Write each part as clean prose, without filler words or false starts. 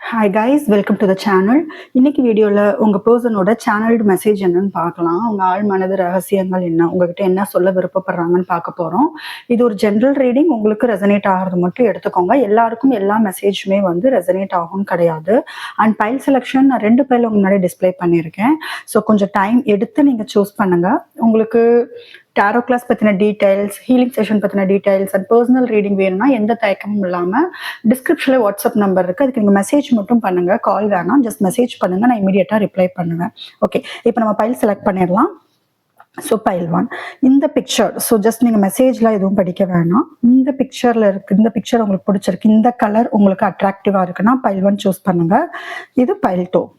Hi guys, welcome to the channel. இன்னைக்கு வீடியோவில் உங்கள் பர்சனோட சேனல்டு மெசேஜ் என்னன்னு பார்க்கலாம். அவங்க ஆழ் மனது ரகசியங்கள் என்ன, உங்ககிட்ட என்ன சொல்ல விருப்பப்படுறாங்கன்னு பார்க்க போகிறோம். இது ஒரு ஜென்ரல் ரீடிங். உங்களுக்கு ரெசனேட் ஆகிறது மட்டும் எடுத்துக்கோங்க. எல்லாருக்கும் எல்லா மெசேஜுமே ரெசனேட் ஆகும்னு கிடையாது. அண்ட் பைல் செலெக்ஷன் நான் 2 பைல் முன்னாடி டிஸ்பிளே பண்ணியிருக்கேன். ஸோ கொஞ்சம் டைம் எடுத்து நீங்கள் சூஸ் பண்ணுங்கள். உங்களுக்கு டாரோ கிளாஸ் பற்றின டீடைல்ஸ், ஹீலிங் செஷன் பற்றின டீடைல்ஸ் அண்ட் பர்சனல் ரீடிங் வேணும்னா எந்த தயக்கமும் இல்லாமல் டிஸ்கிரிப்ஷனில் வாட்ஸ்அப் நம்பர் இருக்குது. அதுக்கு நீங்கள் மெசேஜ் மட்டும் பண்ணுங்கள், கால் வேணாம். ஜஸ்ட் மெசேஜ் பண்ணுங்கள், நான் இமீடியட்டாக ரிப்ளை பண்ணுவேன். ஓகே, இப்போ நம்ம பைல் செலக்ட் பண்ணிடலாம். ஸோ பைல் 1 இந்த பிக்சர். ஸோ ஜஸ்ட் நீங்கள் மெசேஜ்லாம் எதுவும் படிக்க வேணாம். இந்த பிக்சரில் இருக்குது, இந்த பிக்சர் உங்களுக்கு பிடிச்சிருக்கு, இந்த கலர் உங்களுக்கு அட்ராக்டிவாக இருக்குன்னா பைல் 1 சூஸ் பண்ணுங்கள். இது பைல் 2.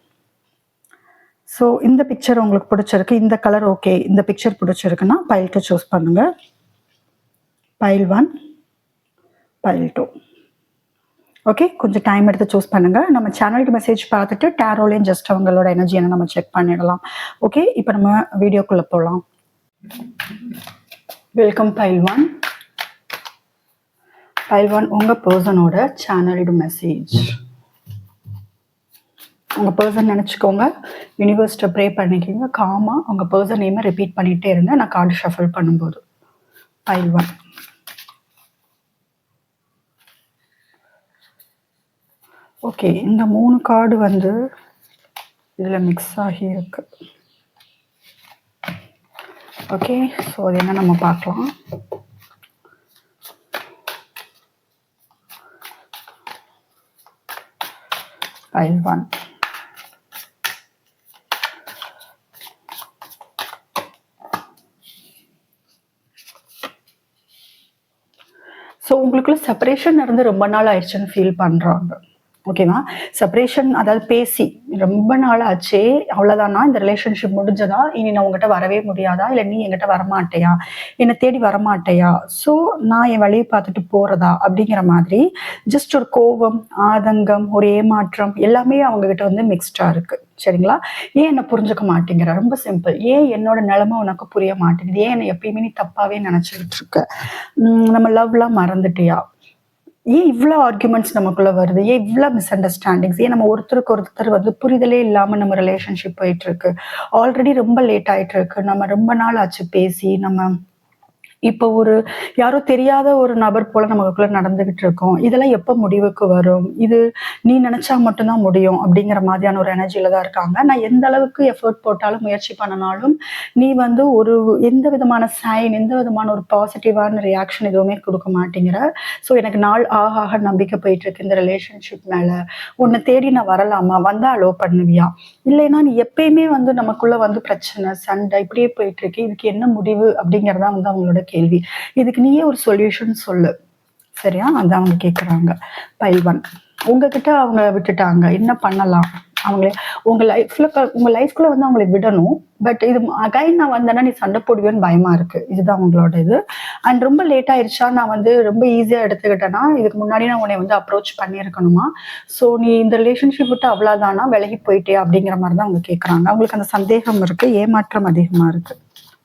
ஸோ இந்த பிக்சர் உங்களுக்கு பிடிச்சிருக்கு, இந்த கலர் ஓகே, இந்த பிக்சர் பிடிச்சிருக்குன்னா பைல் 2 சூஸ் பண்ணுங்க. File 1, file 2. ஓகே, கொஞ்சம் டைம் எடுத்து சூஸ் பண்ணுங்க. நம்ம சேனலுக்கு மெசேஜ் பார்த்துட்டு டேரோலையும் ஜஸ்ட் அவங்களோட எனர்ஜி என்ன நம்ம செக் பண்ணிடலாம். ஓகே, இப்போ நம்ம வீடியோக்குள்ள போகலாம். Welcome file 1. பைல் 1 உங்கள் பர்சனோட சேனல்டு மெசேஜ். உங்கள் பர்சன் நினச்சிக்கோங்க, யூனிவர்ஸ்ட்டை ப்ரே பண்ணிக்கோங்க. காமாக உங்கள் பர்சன் நேமை ரிப்பீட் பண்ணிகிட்டே இருங்க நான் கார்டு ஷஃபிள் பண்ணும்போது. பைல் 1. ஓகே, இந்த 3 கார்டு இதில் மிக்ஸ் ஆகி இருக்கு. ஓகே, ஸோ அது என்ன நம்ம பார்க்கலாம். பைல் 1. ஸோ உங்களுக்குள்ள செப்பரேஷன் இருந்து ரொம்ப நாள் ஆயிடுச்சுன்னு ஃபீல் பண்ணுறாங்க. ஓகேவா? செப்பரேஷன், அதாவது பேசி ரொம்ப நாள் ஆச்சே, அவ்வளோதானா, இந்த ரிலேஷன்ஷிப் முடிஞ்சதா, இனி நான் உங்ககிட்ட வரவே முடியாதா, இல்லை நீ என்கிட்ட வரமாட்டேயா, என்னை தேடி வரமாட்டேயா, ஸோ நான் என் வழியை பார்த்துட்டு போகிறதா அப்படிங்கிற மாதிரி ஜஸ்ட் ஒரு கோபம், ஆதங்கம், ஒரு ஏமாற்றம் எல்லாமே அவங்ககிட்ட மிக்ஸ்டாக இருக்குது. சரிங்களா? ஏன் என்னை புரிஞ்சுக்க மாட்டேங்கிற, ரொம்ப சிம்பிள். ஏன் என்னோட நிலைமை உனக்கு புரிய மாட்டேங்குது, ஏன் என்னை எப்பயுமே நீ தப்பாகவே நினச்சிக்கிட்டு இருக்க, நம்ம லவ்லாம் மறந்துட்டியா, ஏன் இவ்வளோ ஆர்குமெண்ட்ஸ் நமக்குள்ள வருது, ஏன் இவ்வளோ மிஸ் அண்டர்ஸ்டாண்டிங்ஸ், ஏன் நம்ம ஒருத்தருக்கு ஒருத்தர் புரிதலே இல்லாமல் நம்ம ரிலேஷன்ஷிப் போயிட்டு இருக்கு, ஆல்ரெடி ரொம்ப லேட் ஆயிட்டு இருக்கு, நம்ம ரொம்ப நாள் ஆச்சு பேசி, நம்ம இப்போ யாரோ தெரியாத ஒரு நபர் போல நமக்குள்ள நடந்துகிட்டு இருக்கோம், இதெல்லாம் எப்போ முடிவுக்கு வரும், இது நீ நினைச்சா மட்டும்தான் முடியும் அப்படிங்கிற மாதிரியான ஒரு எனர்ஜியில தான் இருக்காங்க. நான் எந்த அளவுக்கு எஃபர்ட் போட்டாலும் முயற்சி பண்ணனாலும் நீ ஒரு எந்த விதமான சைன், எந்த விதமான ஒரு பாசிட்டிவான ரியாக்ஷன் எதுவுமே கொடுக்க மாட்டேங்கிற. ஸோ எனக்கு நாள் ஆக நம்பிக்கை போயிட்டு இருக்கு இந்த ரிலேஷன்ஷிப் மேல. உன்னை தேடி நான் வரலாமா, வந்தா அலோ பண்ணுவியா, இல்லைன்னா நீ எப்பயுமே நமக்குள்ள பிரச்சனை சண்டை இப்படியே போயிட்டு இருக்கு, இதுக்கு என்ன முடிவு அப்படிங்கிறதா அவங்களோட கேள்வி. இதுக்கு நீயே ஒரு சொல்யூஷன் சொல்லு. சரியா? அதான் அவங்க கேட்குறாங்க. பைல் 1 உங்ககிட்ட அவங்க விட்டுட்டாங்க, என்ன பண்ணலாம், அவங்களே உங்க லைஃப்குள்ள அவங்களை விடணும். பட் இது அகைன் நான் வந்தேன்னா நீ சண்டை போடுவேன்னு பயமா இருக்கு. இதுதான் அவங்களோட இது. அண்ட் ரொம்ப லேட் ஆயிடுச்சா, நான் ரொம்ப ஈஸியா எடுத்துக்கிட்டேன்னா இதுக்கு முன்னாடி நான் உன்னை அப்ரோச் பண்ணியிருக்கணுமா, ஸோ நீ இந்த ரிலேஷன்ஷிப் விட்டு அவ்வளோதானா, விலகி போயிட்டே அப்படிங்கிற மாதிரி தான் அவங்க கேட்குறாங்க. அவங்களுக்கு அந்த சந்தேகம் இருக்கு, ஏமாற்றம் அதிகமா இருக்கு.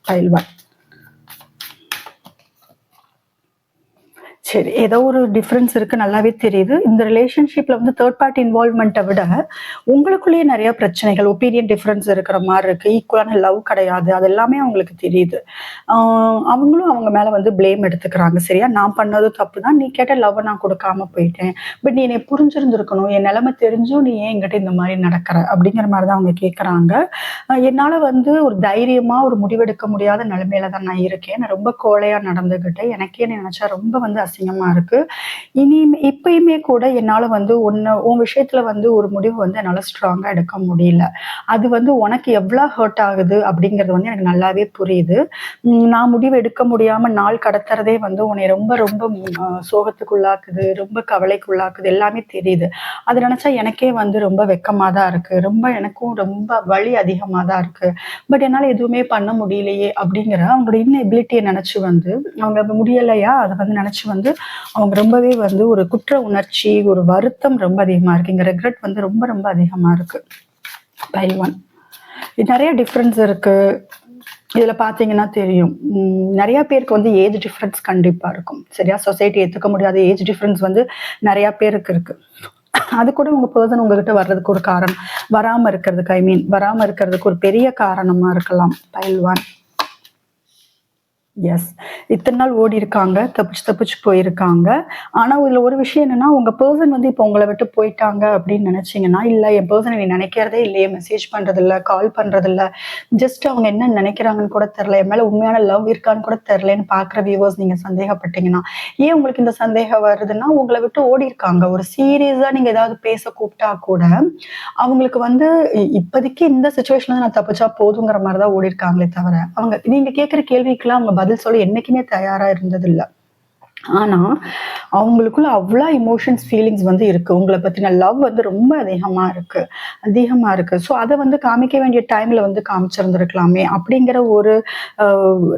பைல் 1. சரி, ஏதோ ஒரு டிஃப்ரென்ஸ் இருக்கு, நல்லாவே தெரியுது. இந்த ரிலேஷன்ஷிப்ல தேர்ட் பார்ட்டி இன்வால்வ்மெண்ட்டை விட உங்களுக்குள்ளேயே நிறைய பிரச்சனைகள், ஒப்பீனியன் டிஃப்ரென்ஸ் இருக்கிற மாதிரி இருக்கு. ஈக்குவலான லவ் கிடையாது, அது எல்லாமே அவங்களுக்கு தெரியுது. அவங்களும் அவங்க மேல பிளேம் எடுத்துக்கிறாங்க. சரியா? நான் பண்ணது தப்பு தான், நீ கேட்ட லவ் நான் கொடுக்காம போயிட்டேன், பட் நீ என்னை புரிஞ்சிருந்திருக்கணும், என் நிலைமை தெரிஞ்சும் நீ ஏன் என்கிட்ட இந்த மாதிரி நடக்கிற அப்படிங்கிற மாதிரி தான் அவங்க கேட்குறாங்க. என்னால் ஒரு தைரியமா ஒரு முடிவெடுக்க முடியாத நிலைமையில தான் நான் இருக்கேன். நான் ரொம்ப கோழையா நடந்துகிட்டேன், எனக்கே நினைச்சா ரொம்ப அசிங்கமா இருக்கு. இப்பயுமே கூட என்னால உன் விஷயத்துல ஒரு முடிவு என்னால ஸ்ட்ராங்கா எடுக்க முடியல. அது உனக்கு எவ்வளவு ஹர்ட் ஆகுது அப்படிங்கிறது எனக்கு நல்லாவே புரியுது. நான் முடிவு எடுக்க முடியாம நாள் கடத்துறதே உன்னை ரொம்ப ரொம்ப சோகத்துக்குள்ளாக்குது, ரொம்ப கவலைக்குள்ளாக்குது, எல்லாமே தெரியுது. அது நினைச்சா எனக்கே ரொம்ப வெக்கமா தான் இருக்கு, எனக்கும் ரொம்ப வலி அதிகமா தான் இருக்கு. பட் என்னால எதுவுமே பண்ண முடியலையே அப்படிங்கிற அவங்களோட இன்னெபிலிட்டியை நினைச்சு அவங்க முடியலையா, அதை நினைச்சு அவங்க ரொம்பவே ஒரு குற்ற உணர்ச்சி, ஒரு வருத்தம் ரொம்ப அதிகமா இருக்கு. இங்க ரெக்ரெட் ரொம்ப ரொம்ப அதிகமா இருக்கு. பைல் 1 நிறைய டிஃப்ரென்ஸ் இருக்கு. இதுல பாத்தீங்கன்னா தெரியும், நிறைய பேருக்கு ஏஜ் டிஃப்ரென்ஸ் கண்டிப்பா இருக்கும். சரியா? சொசைட்டி ஏத்துக்க முடியாத ஏஜ் டிஃப்ரென்ஸ் நிறைய பேருக்கு இருக்கு. அது கூட உங்க பர்சன் உங்ககிட்ட வர்றதுக்கு ஒரு காரணம், வராம இருக்கிறதுக்கு, ஐ மீன் வராம இருக்கிறதுக்கு ஒரு பெரிய காரணமா இருக்கலாம். பைல் 1. எஸ், இத்தனை நாள் ஓடி இருக்காங்க, தப்பிச்சு தப்பிச்சு போயிருக்காங்க. ஆனா இதுல ஒரு விஷயம் என்னன்னா, உங்க பர்சன் வந்து இப்போ உங்களை விட்டு போயிட்டாங்க அப்படின்னு நினைச்சீங்கன்னா, இல்ல என் பர்சனை நீ நினைக்கிறதே இல்லையே, மெசேஜ் பண்றது இல்ல, கால் பண்றது இல்ல, ஜஸ்ட் அவங்க என்ன நினைக்கிறாங்கன்னு கூட தெரியல, என் மேல உண்மையான லவ் இருக்கான்னு கூட தெரியலன்னு பாக்குற வியூவர்ஸ் நீங்க சந்தேகப்பட்டீங்கன்னா, ஏன் உங்களுக்கு இந்த சந்தேகம் வருதுன்னா, உங்களை விட்டு ஓடி இருக்காங்க. ஒரு சீரியஸா நீங்க ஏதாவது பேச கூப்பிட்டா கூட அவங்களுக்கு வந்து இப்போதைக்கு இந்த சுச்சுவேஷன்ல நான் தப்பிச்சா போதுங்கிற மாதிரிதான் ஓடி இருக்காங்களே தவிர, அவங்க நீங்க கேட்கிற கேள்விக்கெல்லாம் அவங்க பதில் சொல்ல என்னைக்குமே தயாரா இருந்தது இல்ல. ஆனா அவங்களுக்குள்ள அவ்வளோ எமோஷன்ஸ், ஃபீலிங்ஸ் வந்து இருக்கு. உங்களை பத்தின லவ் வந்து ரொம்ப அதிகமா இருக்கு. ஸோ அதை வந்து காமிக்க வேண்டிய டைம்ல வந்து காமிச்சிருந்திருக்கலாமே அப்படிங்கிற ஒரு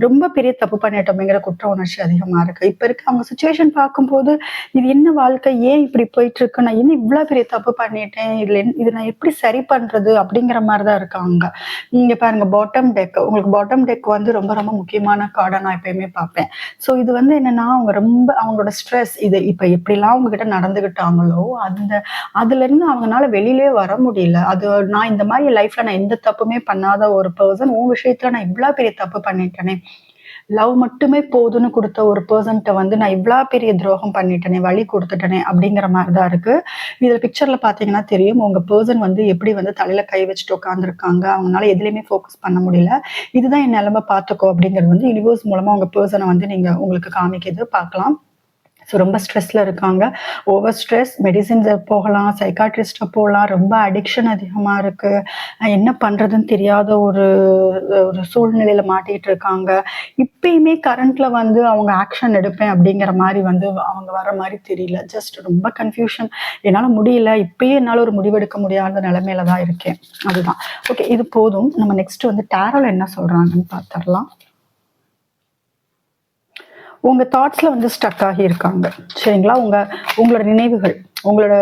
ரொம்ப பெரிய தப்பு பண்ணிட்டோமேங்கிற குற்ற உணர்ச்சி அதிகமா இருக்கு. இப்ப இருக்க அவங்க சுச்சுவேஷன் பார்க்கும்போது, இது என்ன வாழ்க்கை, ஏன் இப்படி போயிட்டு இருக்கு, நான் என்ன இவ்வளவு பெரிய தப்பு பண்ணிட்டேன், இது நான் எப்படி சரி பண்றது அப்படிங்கிற மாதிரிதான் இருக்காங்க. நீங்க பாருங்க, பாட்டம் டெக், உங்களுக்கு பாட்டம் டெக் வந்து ரொம்ப ரொம்ப முக்கியமான கார்டா நான் எப்பயுமே பார்ப்பேன். ஸோ இது வந்து என்னன்னா, அவங்க ரொம்ப அவங்களோட ஸ்ட்ரெஸ், இது இப்ப எப்படிலாம் உங்ககிட்ட நடந்துகிட்டாங்களோ அதுல இருந்து அவங்கனால வெளியிலே வர முடியல. அது நான் இந்த மாதிரி லைஃப்ல நான் எந்த தப்புமே பண்ணாத ஒரு பர்சன், உன் விஷயத்துல நான் இவ்வளவு பெரிய தப்பு பண்ணிட்டேனே, லவ் மட்டுமே போதும்னு கொடுத்த ஒரு பர்சன்ட்ட வந்து நான் இவ்வளவு பெரிய துரோகம் பண்ணிட்டேனே, வழி கொடுத்துட்டேனே அப்படிங்கிற மாதிரிதான் இருக்கு. இதுல பிக்சர்ல பாத்தீங்கன்னா தெரியும், உங்க பர்சன் வந்து எப்படி வந்து தலையில கை வச்சுட்டு உட்காந்துருக்காங்க. அவங்களால எதுலையுமே ஃபோக்கஸ் பண்ண முடியல. இதுதான் என் நிலைமை, பாத்துக்கோ அப்படிங்கிறது வந்து யூனிவர்ஸ் மூலமா உங்க பர்சனை வந்து நீங்க உங்களுக்கு காமிக்கிறது பார்க்கலாம். ஸோ ரொம்ப ஸ்ட்ரெஸ்ல இருக்காங்க. ஓவர் ஸ்ட்ரெஸ், மெடிசின்ஸ் போகலாம், சைக்காட்ரிஸ்ட்டை போகலாம், ரொம்ப அடிக்ஷன் அதிகமா இருக்கு. என்ன பண்றதுன்னு தெரியாத ஒரு ஒரு சூழ்நிலையில மாட்டிட்டு இருக்காங்க. இப்பயுமே கரண்ட்ல வந்து அவங்க ஆக்ஷன் எடுப்பேன் அப்படிங்கிற மாதிரி வந்து அவங்க வர மாதிரி தெரியல. ஜஸ்ட் ரொம்ப கன்ஃபியூஷன், என்னால முடியல, இப்பயே என்னால ஒரு முடிவெடுக்க முடியாத நிலைமையில தான் இருக்கேன். அதுதான். ஓகே, இது போதும். நம்ம நெக்ஸ்ட் வந்து டேரோல என்ன சொல்றாங்கன்னு பார்த்துடலாம். உங்க தாட்ஸ்ல வந்து ஸ்டக் ஆகி இருக்காங்க, சரிங்களா? உங்களோட நினைவுகள், உங்களோட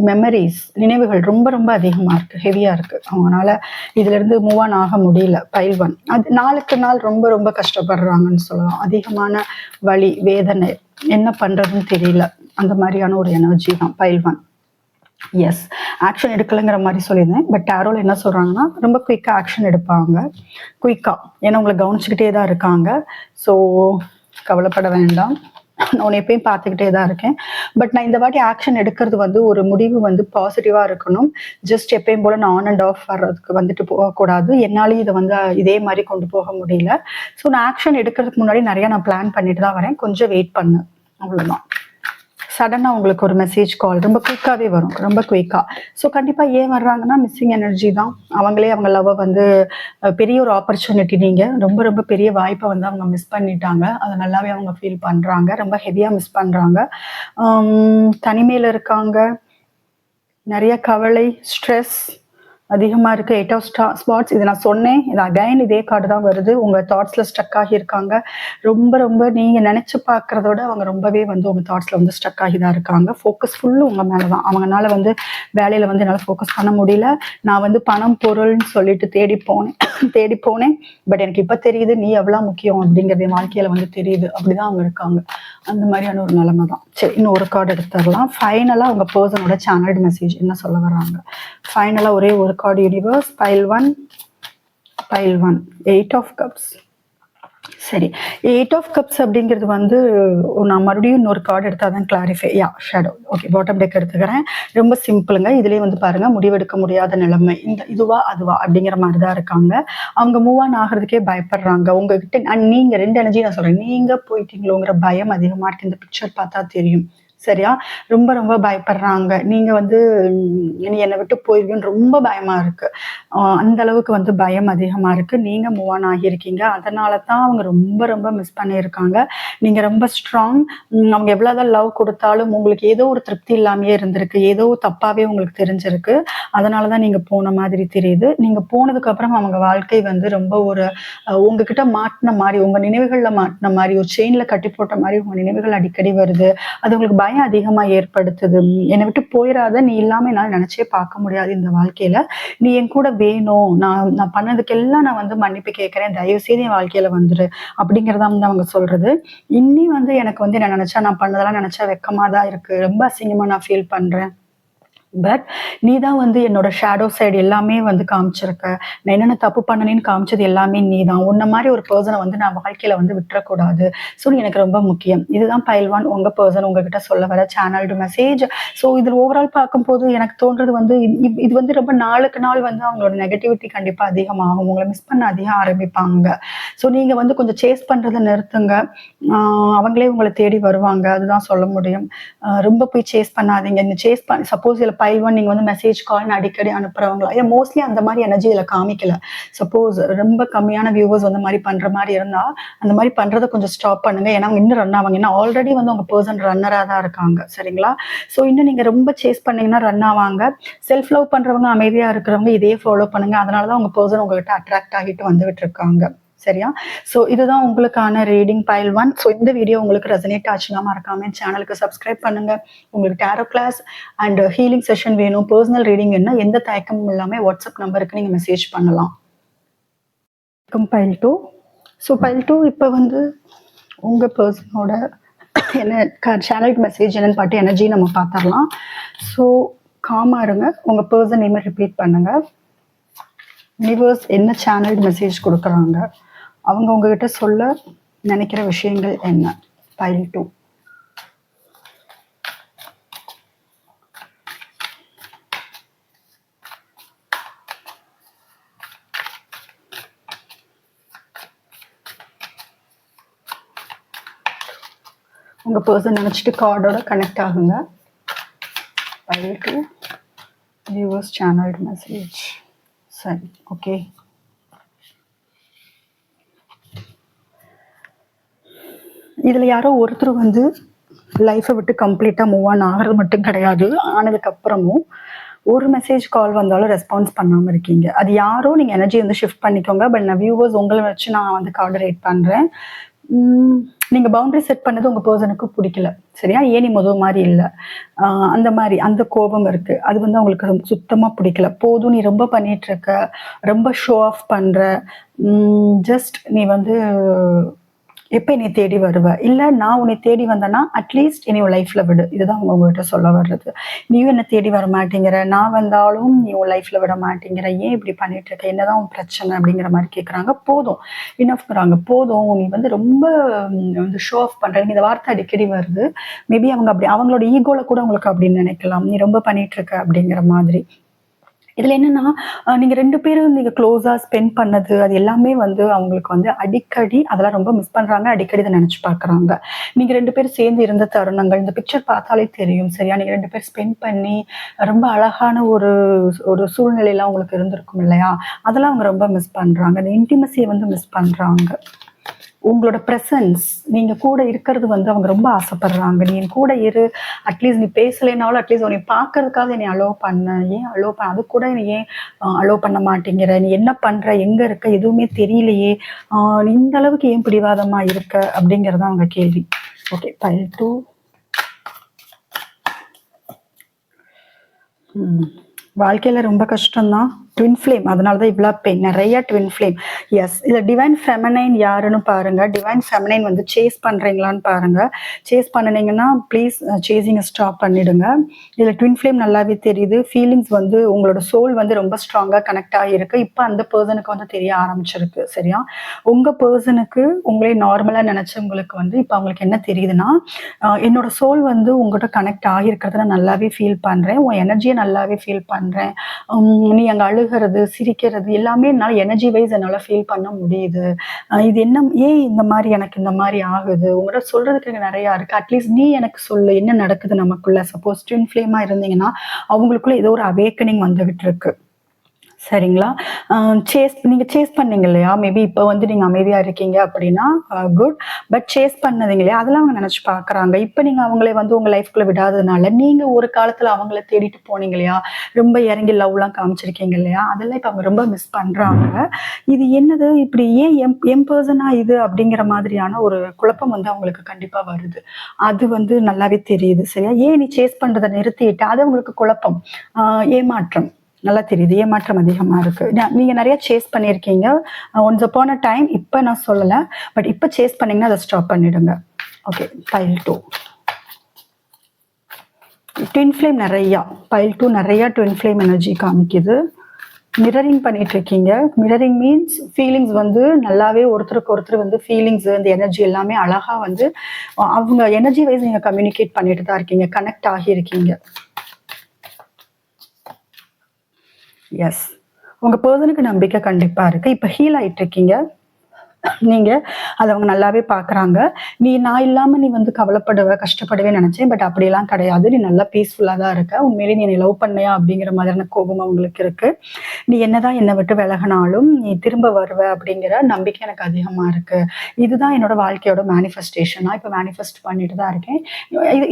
மெமரிஸ், நினைவுகள் ரொம்ப ரொம்ப அதிகமா இருக்கு, ஹெவியா இருக்கு. அவங்களால இதுல இருந்து மூவ் ஆன் ஆக முடியல. பைல் 1 அது நாளுக்கு நாள் ரொம்ப ரொம்ப கஷ்டப்படுறாங்கன்னு சொல்லலாம். அதிகமான வலி, வேதனை, என்ன பண்றதுன்னு தெரியல, அந்த மாதிரியான ஒரு எனர்ஜி தான் பைல் 1. எஸ், ஆக்ஷன் எடுக்கலைங்கிற மாதிரி சொல்லியிருந்தேன். பட் டேரோல என்ன சொல்றாங்கன்னா, ரொம்ப குயிக்கா ஆக்ஷன் எடுப்பாங்க, குயிக்கா. ஏன்னா உங்களை கவனிச்சுக்கிட்டே தான் இருக்காங்க. ஸோ கவலைப்பட வேண்டாம், நான் எப்பயும் பார்த்துக்கிட்டே தான் இருக்கேன். பட் நான் இந்த வாட்டி ஆக்ஷன் எடுக்கிறது வந்து ஒரு முடிவு வந்து பாசிட்டிவா இருக்கணும். ஜஸ்ட் எப்பயும் போல நான் ஆன் அண்ட் ஆஃப் வர்றதுக்கு வந்துட்டு போகக்கூடாது. என்னாலையும் இதை வந்து இதே மாதிரி கொண்டு போக முடியல. ஸோ நான் ஆக்ஷன் எடுக்கிறதுக்கு முன்னாடி நிறைய நான் பிளான் பண்ணிட்டு தான் வரேன். கொஞ்சம் வெயிட் பண்ணு, அவ்வளோதான். சடனாக உங்களுக்கு ஒரு மெசேஜ் கால் ரொம்ப குயிக்காகவே வரும், ரொம்ப குயிக்காக. ஸோ கண்டிப்பாக ஏன் வர்றாங்கன்னா, மிஸ்ஸிங் எனர்ஜி தான். அவங்களே அவங்க லவ்வை வந்து பெரிய ஒரு ஆப்பர்ச்சுனிட்டி, நீங்கள் ரொம்ப ரொம்ப பெரிய வாய்ப்பை வந்து அவங்க மிஸ் பண்ணிட்டாங்க. அதை நல்லாவே அவங்க ஃபீல் பண்ணுறாங்க, ரொம்ப ஹெவியாக மிஸ் பண்ணுறாங்க. தனிமையில் இருக்காங்க, நிறைய கவலை, ஸ்ட்ரெஸ் அதிகமாக இருக்குது. 8 ஆஃப் ஸ்பாட்ஸ், இது நான் சொன்னேன், இது அகைன் இதே கார்டு தான் வருது. உங்கள் தாட்ஸில் ஸ்டக் ஆகியிருக்காங்க. ரொம்ப ரொம்ப நீங்கள் நினச்சி பார்க்குறதோட அவங்க ரொம்பவே வந்து உங்கள் தாட்ஸில் வந்து ஸ்டக் ஆகி தான் இருக்காங்க. ஃபோக்கஸ் ஃபுல்லு உங்கள் மேலே தான். அவங்களால வந்து வேலையில் வந்து என்னால் ஃபோக்கஸ் பண்ண முடியல. நான் வந்து பணம் பொருள்னு சொல்லிட்டு தேடி போனேன். பட் எனக்கு இப்போ தெரியுது நீ எவ்வளோ முக்கியம் அப்படிங்கிறது என் வாழ்க்கையில் வந்து தெரியுது. அப்படிதான் அவங்க இருக்காங்க. அந்த மாதிரியான ஒரு நிலைமை தான். சரி, இன்னும் ஒரு கார்டு எடுத்துடலாம். ஃபைனலாக உங்கள் பர்சனோட சேனல்டு மெசேஜ் என்ன சொல்ல வர்றாங்க. ஃபைனலாக ஒரே ஒரு card universe. Pile 1, 8 of cups. சரி, 8 ஆஃப் கப்ஸ் அப்படிங்கிறது வந்து நான் மறுபடியும் இன்னொரு கார்டு எடுத்தால் தான் clarify. Shadow. Okay, bottom tech எடுத்துக்கிறேன். ரொம்ப சிம்பிளுங்க. இதுலேயே வந்து பாருங்க, முடிவெடுக்க முடியாத நிலைமை, இதுவா அதுவா அப்படிங்கிற மாதிரி தான் இருக்காங்க. அவங்க மூவ் ஆன் ஆகிறதுக்கே பயப்படுறாங்க. உங்ககிட்ட நீங்க 2 எனர்ஜி நான் சொல்றேன், நீங்க போயிட்டீங்களோங்கிற பயம் அதிகமா இருக்கு. இந்த பிக்சர் பார்த்தா தெரியும், சரியா? ரொம்ப ரொம்ப பயப்படுறாங்க. நீங்க வந்து நீ என்னை விட்டு போயிருவீன்னு ரொம்ப பயமா இருக்கு. அந்த அளவுக்கு வந்து பயம் அதிகமா இருக்கு. நீங்க மூவ் ஆன் ஆகியிருக்கீங்க. அதனால தான் அவங்க ரொம்ப ரொம்ப மிஸ் பண்ணியிருக்காங்க. நீங்க ரொம்ப ஸ்ட்ராங். அவங்க எவ்வளவுதான் லவ் கொடுத்தாலும் உங்களுக்கு ஏதோ ஒரு திருப்தி இல்லாமையே இருந்திருக்கு, ஏதோ தப்பாவே உங்களுக்கு தெரிஞ்சிருக்கு. அதனாலதான் நீங்க போன மாதிரி தெரியுது. நீங்க போனதுக்கு அப்புறம் அவங்க வாழ்க்கை வந்து ரொம்ப ஒரு உங்ககிட்ட மாட்டின மாதிரி, உங்க நினைவுகள்ல மாட்டின மாதிரி, ஒரு செயின்ல கட்டி போட்ட மாதிரி உங்க நினைவுகள் அடிக்கடி வருது. அது உங்களுக்கு பயம் அதிகமா ஏற்படுத்துது. என்னை விட்டு போயிடாத, நீ இல்லாம என்னால நினைச்சே பார்க்க முடியாது இந்த வாழ்க்கையில. நீ என் கூட வேணும், நான் பண்ணதுக்கெல்லாம் நான் வந்து மன்னிப்பு கேட்கிறேன், தயவு செய்து என் வாழ்க்கையில வந்துரு அப்படிங்கிறதா வந்து அவங்க சொல்றது. இன்னி வந்து எனக்கு வந்து என்ன நினைச்சா, நான் பண்ணதெல்லாம் நினைச்சா வெக்கமா தான் இருக்கு, ரொம்ப அசிங்கமா நான் ஃபீல் பண்றேன். பட் நீ தான் வந்து என்னோட ஷேடோ சைடு எல்லாமே வந்து காமிச்சிருக்க. நான் என்னென்ன தப்பு பண்ணனேன்னு காமிச்சது எல்லாமே நீ தான். உன்ன மாதிரி ஒரு பர்சனை வந்து நான் வாழ்க்கையில வந்து விட்டுறக்கூடாது. ஸோ நீ எனக்கு ரொம்ப முக்கியம். இதுதான் பைல் 1 உங்க பர்சன் உங்ககிட்ட சொல்ல வர சேனல்டு மெசேஜ். ஸோ இதில் ஓவரால் பார்க்கும்போது எனக்கு தோன்றது வந்து இது வந்து ரொம்ப நாளுக்கு நாள் வந்து அவங்களோட நெகட்டிவிட்டி கண்டிப்பா அதிகமாகும். உங்களை மிஸ் பண்ண அதிகம் ஆரம்பிப்பாங்க. ஸோ நீங்க வந்து கொஞ்சம் சேஸ் பண்றதை நிறுத்துங்க. அவங்களே உங்களை தேடி வருவாங்க. அதுதான் சொல்ல முடியும். ரொம்ப போய் சேஸ் பண்ணாதீங்க. இந்த சேஸ் பண்ண சப்போஸ் இதில் பைல் 1 நீங்க வந்து மெசேஜ் கால் அடிக்கடி அனுப்புறவங்களா, ஏன் மோஸ்ட்லி அந்த மாதிரி எனர்ஜி இதில் காமிக்கல. சப்போஸ் ரொம்ப கம்மியான வியூவர்ஸ் அந்த மாதிரி பண்ற மாதிரி இருந்தா அந்த மாதிரி பண்றதை கொஞ்சம் ஸ்டாப் பண்ணுங்க. ஏன்னா அவங்க இன்னும் ரன் ஆவாங்க. ஏன்னா ஆல்ரெடி வந்து உங்க பர்சன் ரன்னரா தான் இருக்காங்க. சரிங்களா? ஸோ இன்னும் நீங்க ரொம்ப சேஸ் பண்ணீங்கன்னா ரன் ஆவாங்க. செல்ஃப் லவ் பண்றவங்க, அமைதியா இருக்கிறவங்க இதையே ஃபாலோ பண்ணுங்க. அதனாலதான் உங்க பர்சன் உங்ககிட்ட அட்ராக்ட் ஆகிட்டு வந்துகிட்டு இருக்காங்க. சரியா? ஸோ இதுதான் உங்களுக்கான ரீடிங் பைல் 1. ஸோ இந்த வீடியோ உங்களுக்கு ரெசனேட் ஆச்சுன்னா மறக்காம சேனலுக்கு சப்ஸ்கிரைப் பண்ணுங்க. உங்களுக்கு tarot class and healing session வேணும், பர்சனல் ரீடிங் வேணும்னா எந்த தயக்கமும் இல்லாமல் வாட்ஸ்அப் நம்பருக்கு நீங்கள் மெசேஜ் பண்ணலாம். பைல் 2. ஸோ பைல் 2 இப்போ வந்து உங்கள் பர்சனோட என்ன சேனலுக்கு மெசேஜ் என்னன்னு பார்த்து எனர்ஜி நம்ம பார்த்துடலாம். ஸோ காமாக இருங்க. உங்கள் பர்சன் நேமை ரிப்பீட் பண்ணுங்க. யூனிவர்ஸ் என்ன சேனல் மெசேஜ் கொடுக்குறாங்க, அவங்க உங்ககிட்ட சொல்ல நினைக்கிற விஷயங்கள் என்ன? பைல் 2. உங்க பர்சன் நினைச்சிட்டு கார்டோட கனெக்ட் ஆகுங்க. File 2 universe channel message. சரி, ஓகே. இதுல யாரோ ஒருத்தர் வந்து லைஃப்பை விட்டு கம்ப்ளீட்டா மூவ் ஆன் ஆகிறது மட்டும் கிடையாது, ஆனதுக்கு அப்புறமும் ஒரு மெசேஜ் கால் வந்தாலும் ரெஸ்பான்ஸ் பண்ணாம இருக்கீங்க. அது யாரோ நீங்க எனர்ஜி வந்து ஷிஃப்ட் பண்ணிக்கோங்க. பட் நான் வியூவர்ஸ் உங்களை வச்சு நான் வந்து கார்டு ரேட் பண்றேன். நீங்க பவுண்டரி செட் பண்ணது உங்க பர்சனுக்கு பிடிக்கல. சரியா? ஏன் நீ முதல் மாதிரி இல்லை, அந்த மாதிரி அந்த கோபம் இருக்கு. அது வந்து அவங்களுக்கு சுத்தமா பிடிக்கல. போதும், நீ ரொம்ப பண்ணிட்டு இருக்க, ரொம்ப ஷோ ஆஃப் பண்ற, ஜஸ்ட் நீ வந்து எப்போ என்னை தேடி வருவ, இல்லை நான் உன்னை தேடி வந்தேன்னா அட்லீஸ்ட் என்னை உன் லைஃப்ல விடு. இதுதான் அவங்க உங்ககிட்ட சொல்ல வர்றது. நீயும் என்னை தேடி வர மாட்டேங்கிற, நான் வந்தாலும் நீ உன் லைஃப்ல விட மாட்டேங்கிற, ஏன் இப்படி பண்ணிட்டு இருக்க, என்னதான் உன் பிரச்சனை அப்படிங்கிற மாதிரி கேட்குறாங்க. போதும், இனஃப்ங்கிறாங்க. போதும், நீ வந்து ரொம்ப வந்து ஷோ ஆஃப் பண்ற. இந்த வார்த்தை அடிக்கடி வருது. மேபி அவங்க அப்படி அவங்களோட ஈகோல கூட உங்களுக்கு அப்படின்னு நினைக்கலாம், நீ ரொம்ப பண்ணிட்டு இருக்க அப்படிங்கிற மாதிரி. இதுல என்னன்னா, நீங்க 2 பேரும் நீங்க க்ளோஸா ஸ்பெண்ட் பண்ணது அது எல்லாமே வந்து அவங்களுக்கு வந்து அடிக்கடி அதெல்லாம் ரொம்ப மிஸ் பண்றாங்க. அடிக்கடி இதை நினைச்சு பார்க்குறாங்க. நீங்க 2 பேரும் சேர்ந்து இருந்த தருணங்கள் இந்த பிக்சர் பார்த்தாலே தெரியும். சரியா? நீங்க 2 பேர் ஸ்பெண்ட் பண்ணி ரொம்ப அழகான ஒரு ஒரு சூழ்நிலையெல்லாம் உங்களுக்கு இருந்திருக்கும் இல்லையா? அதெல்லாம் அவங்க ரொம்ப மிஸ் பண்றாங்க. அந்த இன்டிமசியை வந்து மிஸ் பண்றாங்க. உங்களோட ப்ரெசன்ஸ், நீங்க கூட இருக்கிறது வந்து அவங்க ரொம்ப ஆசைப்படுறாங்க. நீ என் கூட இரு, அட்லீஸ்ட் நீ பேசலைனாலும் அட்லீஸ்ட் உன்னை பார்க்கறதுக்காக என்னை அலோவ் பண்ண, ஏன் அலோவ் பண்ண, அது கூட நீ ஏன் அலோவ் பண்ண மாட்டேங்கிற, நீ என்ன பண்ற, எங்க இருக்க, எதுவுமே தெரியலையே, இந்த அளவுக்கு ஏன் பிடிவாதமா இருக்க அப்படிங்கிறது அவங்க கேள்வி. Okay, file 2. வாழ்க்கையில ரொம்ப கஷ்டம்தான். ட்வின் ஃப்ளேம், அதனாலதான் இவ்வளோ பெயின். நிறைய ட்வின் ஃப்ளேம். எஸ், இதில் டிவைன் ஃபெமினைன் யாருன்னு பாருங்க. டிவைன் ஃபெமினைன் வந்து சேஸ் பண்றீங்களான்னு பாருங்க. சேஸ் பண்ணினீங்கன்னா ப்ளீஸ் சேசிங்கை ஸ்டாப் பண்ணிடுங்க. இதில் ட்வின் ஃப்ளேம் நல்லாவே தெரியுது. ஃபீலிங்ஸ் வந்து உங்களோட சோல் வந்து ரொம்ப ஸ்ட்ராங்காக கனெக்ட் ஆகியிருக்கு. இப்போ அந்த பர்சனுக்கு வந்து தெரிய ஆரம்பிச்சிருக்கு. சரியா? உங்க பர்சனுக்கு உங்களே நார்மலா நினைச்சவங்களுக்கு வந்து இப்போ அவங்களுக்கு என்ன தெரியுதுன்னா, என்னோட சோல் வந்து உங்கள்கிட்ட கனெக்ட் ஆகியிருக்கிறத நான் நல்லாவே ஃபீல் பண்றேன், உன் எனர்ஜியை நல்லாவே ஃபீல் பண்றேன், நீ அங்கே அழுகிறது சிரிக்கிறது எல்லாமே என்னால் எனர்ஜி வைஸ் என்னால் ஃபீல் பண்ண முடியுது. இது என்ன, ஏன் இந்த மாதிரி எனக்கு இந்த மாதிரி ஆகுது, உங்கள்கிட்ட சொல்றதுக்கு எனக்கு நிறையா இருக்கு, அட்லீஸ்ட் நீ எனக்கு சொல்லு என்ன நடக்குது நமக்குள்ள. சப்போஸ் ட்வின் ஃப்ளேமா இருந்தீங்கன்னா அவங்களுக்குள்ள ஏதோ ஒரு அவேக்கனிங் வந்துகிட்டு இருக்கு. சரிங்களா? நீங்க சேஸ் பண்ணீங்க இல்லையா? மேபி இப்போ வந்து நீங்க அமைதியா இருக்கீங்க அப்படின்னா குட். பட் சேஸ் பண்ணதுங்க இல்லையா, அதெல்லாம் அவங்க நினைச்சு பாக்குறாங்க. இப்போ நீங்க அவங்களே வந்து உங்க லைஃப்குள்ள விடாததுனால நீங்க ஒரு காலத்துல அவங்கள தேடிட்டு போனீங்க இல்லையா, ரொம்ப இறங்கி லவ்லாம் காமிச்சிருக்கீங்க இல்லையா, அதெல்லாம் இப்போ அவங்க ரொம்ப மிஸ் பண்றாங்க. இது என்னது இப்படி, ஏன் எம் பர்சனா இது அப்படிங்கிற மாதிரியான ஒரு குழப்பம் வந்து அவங்களுக்கு கண்டிப்பா வருது. அது வந்து நல்லாவே தெரியுது. சரியா? ஏன் நீ சேஸ் பண்றதை நிறுத்திட்டு, அது அவங்களுக்கு குழப்பம், ஏமாற்றம் நல்லா தெரியுது. ஏமாற்றம் அதிகமா இருக்கு. நீங்க நிறைய சேஸ் பண்ணியிருக்கீங்க ஒன்ஸ் அப்பான் அ டைம். இப்ப நான் சொல்லல, பட் இப்ப சேஸ் பண்ணீங்கன்னா அதை ஸ்டாப் பண்ணிடுங்க. Okay, file 2. ட்வின் ஃப்ளேம் நிறையா, பைல் 2 நிறையா ட்வின் ஃப்ளேம் எனர்ஜி காமிக்குது. மிரரிங் பண்ணிட்டு இருக்கீங்க. மிரரிங் மீன்ஸ் ஃபீலிங்ஸ் வந்து நல்லாவே ஒருத்தருக்கு ஒருத்தர் வந்து ஃபீலிங்ஸ் அந்த எனர்ஜி எல்லாமே அழகா வந்து அவங்க எனர்ஜி வைஸ் நீங்க கம்யூனிகேட் பண்ணிட்டு தான் இருக்கீங்க, கனெக்ட் ஆகியிருக்கீங்க. எஸ், உங்க பர்சனுக்கு நம்பிக்கை கண்டிப்பா இருக்கு. இப்ப ஹீல் ஆயிட்டு இருக்கீங்க நீங்க. அதை அவங்க நல்லாவே பாக்குறாங்க. நான் இல்லாம நீ வந்து கவலைப்படுவ, கஷ்டப்படுவே நினைச்சேன். பட் அப்படியெல்லாம் கிடையாது. நீ நல்லா பீஸ்ஃபுல்லா தான் இருக்க. உண்மையிலேயே நீ லவ் பண்ணியா அப்படிங்கிற மாதிரியான கோபம் அவங்களுக்கு இருக்கு. நீ என்னதான் என்னை விட்டு விலகினாலும் நீ திரும்ப வருவ அப்படிங்கிற நம்பிக்கை எனக்கு அதிகமா இருக்கு. இதுதான் என்னோட வாழ்க்கையோட மேனிஃபெஸ்டேஷனா இப்ப மேனிஃபெஸ்ட் பண்ணிட்டு தான் இருக்கேன்.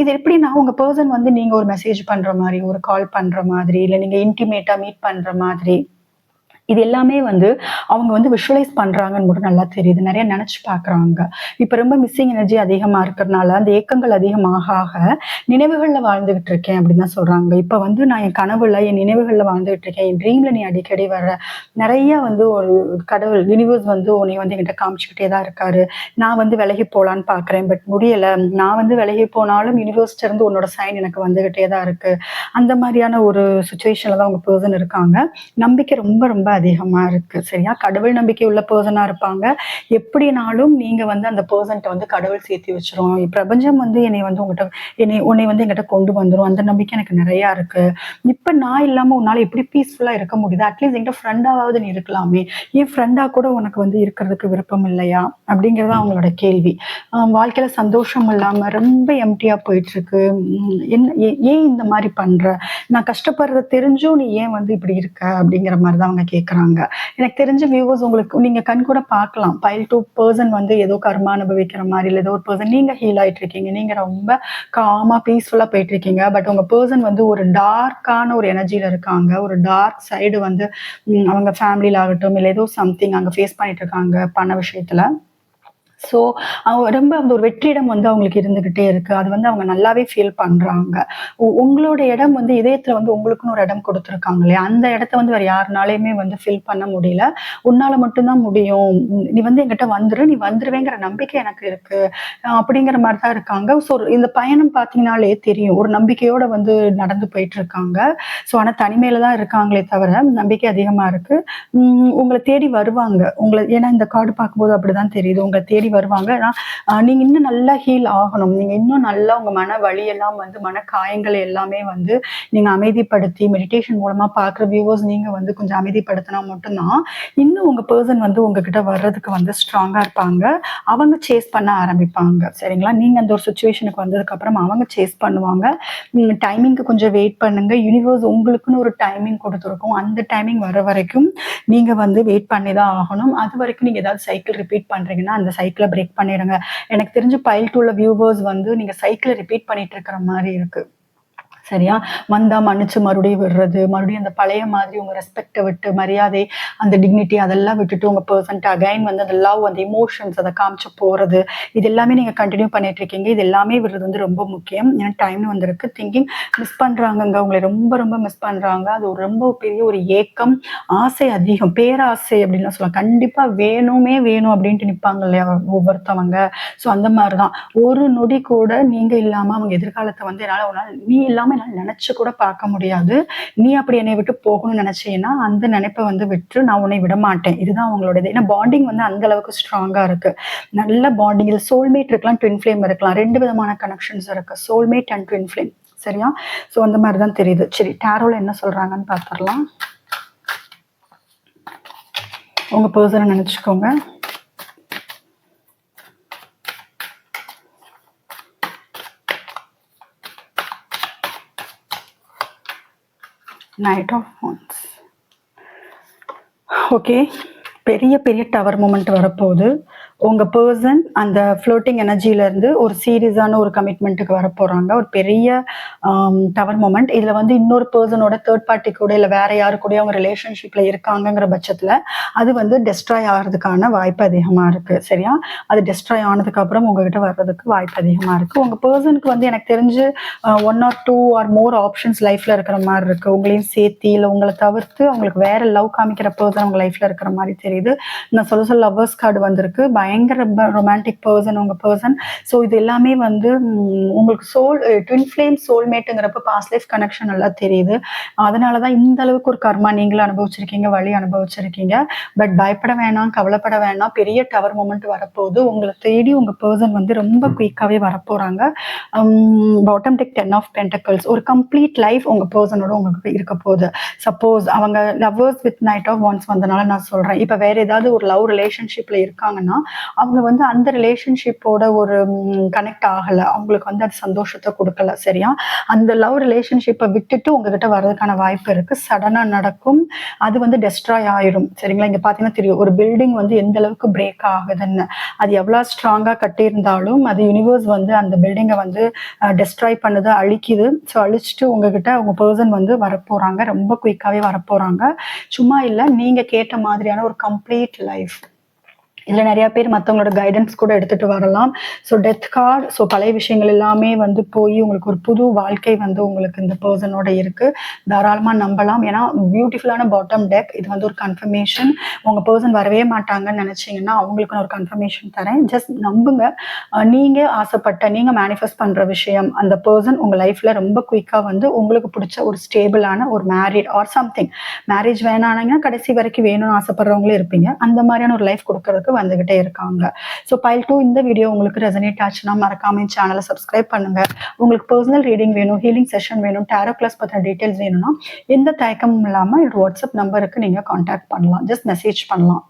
இது எப்படின்னா உங்க பர்சன் வந்து நீங்க ஒரு மெசேஜ் பண்ற மாதிரி, ஒரு கால் பண்ற மாதிரி, இல்ல நீங்க இன்டிமேட்டா மீட் பண்ற மாதிரி, இது எல்லாமே வந்து அவங்க வந்து விஷுவலைஸ் பண்றாங்கன்னு மட்டும் நல்லா தெரியுது. நிறைய நினைச்சு பாக்குறாங்க. இப்ப ரொம்ப மிஸ்ஸிங் எனர்ஜி அதிகமா இருக்கிறதுனால அந்த ஏக்கங்கள் அதிகமாக ஆக நினைவுகள்ல வாழ்ந்துகிட்டு இருக்கேன் அப்படின்னு தான் சொல்றாங்க. இப்ப வந்து நான் என் கனவுல என் நினைவுகள்ல வாழ்ந்துகிட்டு இருக்கேன். என் ட்ரீம்ல நீ அடிக்கடி வர்ற, நிறைய வந்து ஒரு கடவுள் யூனிவர்ஸ் வந்து உன்னை வந்து என்கிட்ட காமிச்சுக்கிட்டே தான் இருக்காரு. நான் வந்து விலகி போலான்னு பாக்குறேன், பட் முடியல. நான் வந்து விலகி போனாலும் யூனிவர்ஸ்ல இருந்து உன்னோட சைன் எனக்கு வந்துகிட்டே தான் இருக்கு. அந்த மாதிரியான ஒரு சுச்சுவேஷன்ல தான் உங்க பர்சன் இருக்காங்க. நம்பிக்கை ரொம்ப ரொம்ப அதிகமா இருக்கு. சரியா, கடவுள் நம்பிக்கை உள்ள பர்சனா இருப்பாங்க. எப்படினாலும் நீங்க வந்து அந்த பர்சன்ட்ட வந்து கடவுள் சேர்த்து வச்சிரும். பிரபஞ்சம் வந்து என்னை வந்து உன்னை வந்து என்கிட்ட கொண்டு வந்துரும். அந்த நம்பிக்கை எனக்கு நிறைய இருக்கு. இப்ப நான் இல்லாம உன்னால எப்படி பீஸ்ஃபுல்லா இருக்க முடியுது? அட்லீஸ்ட் என்கிட்ட ஃப்ரெண்டாவது நீ இருக்கலாமே. ஏன் ஃப்ரெண்டா கூட உனக்கு வந்து இருக்கிறதுக்கு விருப்பம் இல்லையா அப்படிங்கறது அவங்களோட கேள்வி. வாழ்க்கையில சந்தோஷம் இல்லாம ரொம்ப எம்டியா போயிட்டு இருக்கு. ஏன் இந்த மாதிரி பண்ற? நான் கஷ்டப்படுறத தெரிஞ்சும் நீ ஏன் வந்து இப்படி இருக்க அப்படிங்கிற மாதிரிதான் அவங்க கேட்கறாங்க. எனக்கு தெரிஞ்ச வியூவர்ஸ் உங்களுக்கு நீங்க கண் கூட பார்க்கலாம். பைல் 2 பர்சன் வந்து ஏதோ கர்மா அனுபவிக்கிற மாதிரி, இல்ல ஏதோ ஒரு பர்சன் நீங்க ஹீல் ஆயிட்டு இருக்கீங்க. நீங்க ரொம்ப காமா பீஸ்ஃபுல்லா போயிட்டு இருக்கீங்க. பட் உங்க பர்சன் வந்து ஒரு டார்க்கான ஒரு எனர்ஜில இருக்காங்க. ஒரு டார்க் சைடு வந்து அவங்க ஃபேமிலியில ஆகட்டும், இல்ல ஏதோ சம்திங் அங்க ஃபேஸ் பண்ணிட்டு இருக்காங்க பண விஷயத்துல. ஸோ அவங்க ரொம்ப அந்த ஒரு வெற்றிடம் வந்து அவங்களுக்கு இருந்துகிட்டே இருக்கு. அது வந்து அவங்க நல்லாவே ஃபீல் பண்றாங்க. உங்களோட இடம் வந்து இதயத்துல வந்து உங்களுக்குன்னு ஒரு இடம் கொடுத்துருக்காங்க இல்லையா, அந்த இடத்த வந்து வேற யாருனாலையுமே வந்து ஃபில் பண்ண முடியல. உன்னால மட்டும்தான் முடியும். நீ வந்து என்கிட்ட வந்துரு, நீ வந்துருவேங்கிற நம்பிக்கை எனக்கு இருக்கு அப்படிங்கிற மாதிரி தான் இருக்காங்க. ஸோ இந்த பயணம் பார்த்தீங்கன்னாலே தெரியும், ஒரு நம்பிக்கையோட வந்து நடந்து போயிட்டு இருக்காங்க. ஸோ ஆனா தனிமையில தான் இருக்காங்களே தவிர நம்பிக்கை அதிகமா இருக்கு. உங்களை தேடி வருவாங்க. ஏன்னா இந்த கார்டு பார்க்கும்போது அப்படிதான் தெரியுது. உங்களை தேடி வருவாங்க. நீங்க இன்னும் நல்லா ஹீல் ஆகணும். நீங்க இன்னும் நல்லா உங்க மன வலி எல்லாம் வந்து மன காயங்கள் எல்லாமே வந்து நீங்க அமைதிப்படுத்தி மெடிடேஷன் மூலமா பாக்குற வியூவர்ஸ் நீங்க வந்து கொஞ்சம் அமைதிப்படுத்தினா மட்டும்தான் இன்னும் உங்க பர்சன் வந்து உங்ககிட்ட வர்றதுக்கு வந்து ஸ்ட்ராங்கா இருப்பாங்க. அவங்க சேஸ் பண்ண ஆரம்பிப்பாங்க. சரிங்களா, நீங்க அந்த ஒரு சுச்சுவேஷனுக்கு வந்ததுக்கு அப்புறம் அவங்க சேஸ் பண்ணுவாங்க. டைமிங்க்கு கொஞ்சம் வெயிட் பண்ணுங்க. யூனிவர்ஸ் உங்களுக்குன்னு ஒரு டைமிங் கொடுத்துருக்கும். அந்த டைமிங் வர வரைக்கும் நீங்க வந்து வெயிட் பண்ணி தான் ஆகணும். அது வரைக்கும் நீங்க ஏதாவது சைக்கிள் ரிப்பீட் பண்றீங்கன்னா அந்த சைக்கிளை பிரேக் பண்ணிடுங்க. எனக்கு தெரிஞ்சு பைல் 2 வியூவர்ஸ் வந்து நீங்க சைக்கிளை ரிப்பீட் பண்ணிட்டு இருக்கிற மாதிரி இருக்கு. சரியா, வந்தா மன்னிச்சு மறுபடியும் விடுறது, மறுபடியும் அந்த பழைய மாதிரி உங்க ரெஸ்பெக்டை விட்டு மரியாதை அந்த டிக்னிட்டி அதெல்லாம் விட்டுட்டு உங்க பர்சன்ட் அகைன் வந்து அந்த லவ் அந்த இமோஷன்ஸ் அதை காமிச்சு போறது, இது எல்லாமே நீங்க கண்டினியூ பண்ணிட்டு இருக்கீங்க. இது எல்லாமே விடுறது வந்து ரொம்ப முக்கியம். ஏன்னா டைம்னு வந்திருக்கு. திங்கிங் மிஸ் பண்றாங்க, உங்களை ரொம்ப ரொம்ப மிஸ் பண்றாங்க. அது ஒரு ரொம்ப பெரிய ஒரு ஏக்கம், ஆசை அதிகம், பேராசை அப்படின்னு சொல்லலாம். கண்டிப்பா வேணுமே வேணும் அப்படின்ட்டு நிப்பாங்க இல்லையா ஒவ்வொருத்தவங்க. ஸோ அந்த மாதிரிதான் ஒரு நொடி கூட நீங்க இல்லாம அவங்க எதிர்காலத்தை வந்து நீ இல்லாம நினைச்சு கூட பார்க்க முடியாது. நீ அப்படி என்னை விட்டு போகணும்னு நினைச்சேன்னா அந்த நினைப்பை வந்து விட்டு நான் உன்னை விட மாட்டேன். இதுதான் அவங்களோட இது. ஏன்னா பாண்டிங் வந்து அந்த அளவுக்கு ஸ்ட்ராங்கா இருக்கு. நல்ல பாண்டிங். இது சோல்மேட் இருக்கலாம், ட்வின் ஃப்ளேம் இருக்கலாம். 2 விதமான கனெக்ஷன்ஸ் இருக்கு, சோல்மேட் அண்ட் ட்வின் ஃப்ளேம். சரியா, ஸோ அந்த மாதிரி தான் தெரியுது. சரி, டேரோல என்ன சொல்றாங்கன்னு பார்த்துடலாம். உங்க பர்சனை நினைச்சுக்கோங்க. Knight of Wands. ஓகே, பெரிய பெரிய டவர் மூமெண்ட் வரப்போகுது. உங்க பர்சன் அந்த ஃப்ளோட்டிங் எனர்ஜில இருந்து ஒரு சீரியஸான ஒரு கமிட்மெண்ட்டுக்கு வர போறாங்க. ஒரு பெரிய டவர் மூமெண்ட். இதுல வந்து இன்னொரு பர்சனோட தேர்ட் பார்ட்டி கூட இல்ல வேற யாரு கூட அவங்க ரிலேஷன்ஷிப்ல இருக்காங்கிற பட்சத்துல அது வந்து டெஸ்ட்ராய் ஆகிறதுக்கான வாய்ப்பு அதிகமா இருக்கு. சரியா, அது டெஸ்ட்ராய் ஆனதுக்கு அப்புறம் உங்ககிட்ட வர்றதுக்கு வாய்ப்பு அதிகமா இருக்கு. உங்க பர்சனுக்கு வந்து எனக்கு தெரிஞ்சு 1 or 2 or more ஆப்ஷன்ஸ் லைஃப்ல இருக்கிற மாதிரி இருக்கு. உங்களையும் சேர்த்தி இல்ல உங்களை தவிர்த்து அவங்களுக்கு வேற லவ் காமிக்கிற பர்சன் உங்க லைஃப்ல இருக்கிற மாதிரி தெரியுது. நான் சொல்ல லவ்வர்ஸ் கார்டு வந்திருக்கு. பயங்கர ரொமான்டிக் பர்சன் உங்க பர்சன். ஸோ இது எல்லாமே வந்து உங்களுக்கு ட்வின் ஃப்ளேம் அப்புறமேட்டுங்கிறப்ப பாஸ்ட் லைஃப் கனெக்ஷன் நல்லா தெரியுது. அதனாலதான் இந்த அளவுக்கு ஒரு கர்மா நீங்களும் அனுபவிச்சிருக்கீங்க, வலி அனுபவிச்சிருக்கீங்க. பட் பயப்பட வேணாம், கவலைப்பட வேணாம். பெரிய டவர் மூமெண்ட் வரப்போகுது. உங்களை தேடி உங்க பர்சன் வந்து ரொம்ப குயிக்காவே வரப்போறாங்க. பாட்டம் டெக் 10 ஆஃப் பென்டக்கிள்ஸ், ஒரு கம்ப்ளீட் லைஃப் உங்க பர்சனோட உங்களுக்கு இருக்க போகுது. சப்போஸ் அவங்க lovers with knight of wands வந்தனால நான் சொல்றேன். இப்ப வேற ஏதாவது ஒரு லவ் ரிலேஷன்ஷிப்ல இருக்காங்கன்னா அவங்க வந்து அந்த ரிலேஷன்ஷிப்போட ஒரு கனெக்ட் ஆகல, அவங்களுக்கு வந்து அது சந்தோஷத்தை கொடுக்கல. சரியா? அந்த லவ் ரிலேஷன்ஷிப்பை விட்டுட்டு உங்ககிட்ட வர்றதுக்கான வாய்ப்பு இருக்கு. சடனா நடக்கும். அது வந்து டெஸ்ட்ராய் ஆயிரும். சரிங்களா? இங்க பாத்தீங்கன்னா தெரியும் ஒரு பில்டிங் வந்து எந்த அளவுக்கு பிரேக் ஆகுதுன்னு. அது எவ்வளவு ஸ்ட்ராங்கா கட்டியிருந்தாலும் அது யூனிவர்ஸ் வந்து அந்த பில்டிங்கை வந்து டெஸ்ட்ராய் பண்ணுது, அழிக்குது. ஸோ அழிச்சிட்டு உங்ககிட்ட உங்க பர்சன் வந்து வரப்போறாங்க, ரொம்ப குயிக்காவே வரப்போறாங்க. சும்மா இல்லை, நீங்க கேட்ட மாதிரியான ஒரு கம்ப்ளீட் லைஃப். இதுல நிறைய பேர் மற்றவங்களோட கைடன்ஸ் கூட எடுத்துட்டு வரலாம். ஸோ டெத் கார்டு, ஸோ பழைய விஷயங்கள் எல்லாமே வந்து போய் உங்களுக்கு ஒரு புது வாழ்க்கை வந்து உங்களுக்கு இந்த பர்சனோட இருக்கு. தாராளமா நம்பலாம். ஏன்னா பியூட்டிஃபுல்லான பாட்டம் டெக். இது வந்து ஒரு கன்ஃபர்மேஷன். உங்க பர்சன் வரவே மாட்டாங்கன்னு நினைச்சீங்கன்னா அவங்களுக்கு நான் ஒரு கன்ஃபர்மேஷன் தரேன். ஜஸ்ட் நம்புங்க. நீங்க ஆசைப்பட்ட, நீங்க மேனிஃபெஸ்ட் பண்ற விஷயம் அந்த பர்சன் உங்க லைஃப்ல ரொம்ப குயிக்கா வந்து உங்களுக்கு பிடிச்ச ஒரு ஸ்டேபிளான ஒரு மேரிட் ஆர் சம்திங். மேரேஜ் வேணானீங்கன்னா கடைசி வரைக்கும் வேணும்னு ஆசைப்படுறவங்களே இருப்பீங்க. அந்த மாதிரியான ஒரு லைஃப் கொடுக்கறதுக்கு வந்துகிட்டே இருக்காங்க. ஸோ பைல் 2 இந்த வீடியோ உங்களுக்கு ரெசனேட் ஆச்சுன்னா மறக்காம சேனலை சப்ஸ்கிரைப் பண்ணுங்க. உங்களுக்கு பர்சனல் ரீடிங் வேணும், ஹீலிங் செஷன் வேணும், டேரோ கிளாஸ் பத்தின டீடைல்ஸ் வேணும்னா எந்த தயக்கமும் இல்லாம வாட்ஸ்அப் நம்பருக்கு நீங்க கான்டாக்ட் பண்ணலாம். ஜஸ்ட் மெசேஜ் பண்ணலாம்.